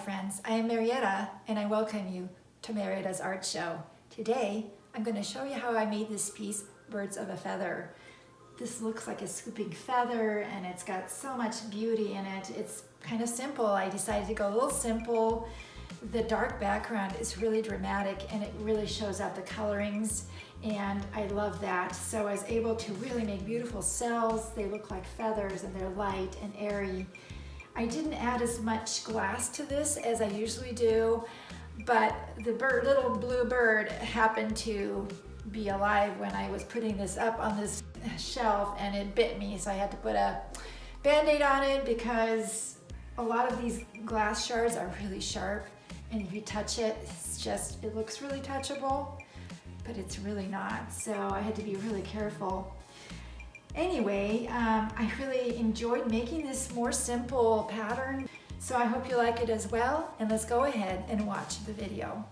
friends, I am Marietta and I welcome you to Marietta's Art Show. Today I'm going to show you how I made this piece, Birds of a Feather. This looks like a swooping feather and it's got so much beauty in it. It's kind of simple. I decided to go a little simple. The dark background is really dramatic and it really shows out the colorings, and I love that. So I was able to really make beautiful cells. They look like feathers and they're light and airy. I didn't add as much glass to this as I usually do, but the little blue bird happened to be alive when I was putting this up on this shelf and it bit me, so I had to put a band-aid on it because a lot of these glass shards are really sharp, and if you touch it, it looks really touchable, but it's really not, so I had to be really careful. Anyway, I really enjoyed making this more simple pattern, so I hope you like it as well, and let's go ahead and watch the video.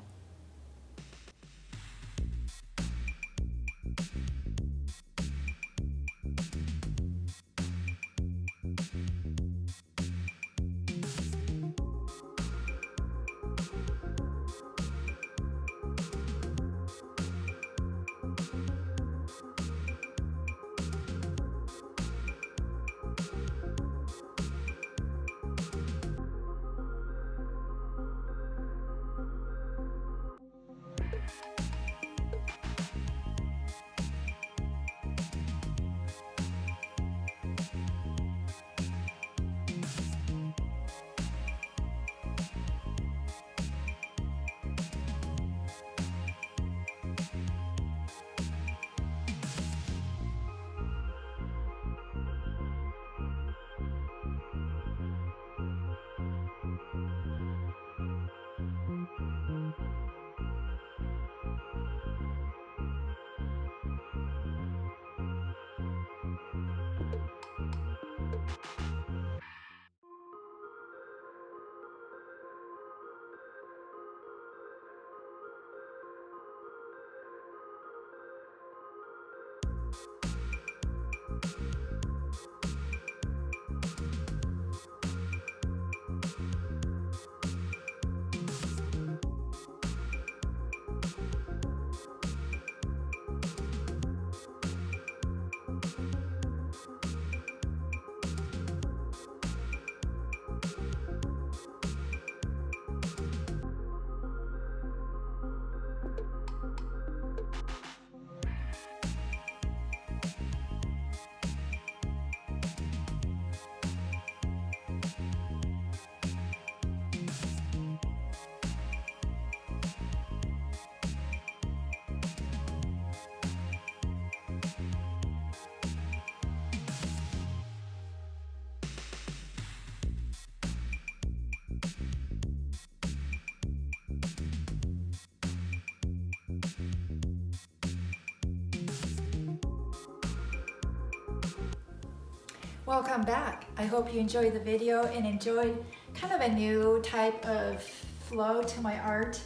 Welcome back. I hope you enjoyed the video and enjoyed kind of a new type of flow to my art.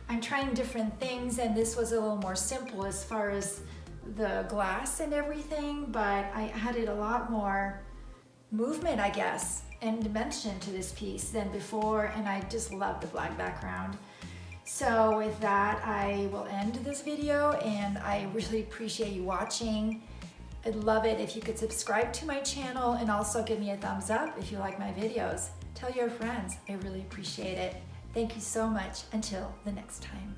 I'm trying different things, and this was a little more simple as far as the glass and everything, but I added a lot more movement, I guess, and dimension to this piece than before, and I just love the black background. So with that, I will end this video, and I really appreciate you watching. I'd love it if you could subscribe to my channel and also give me a thumbs up if you like my videos. Tell your friends, I really appreciate it. Thank you so much. Until the next time.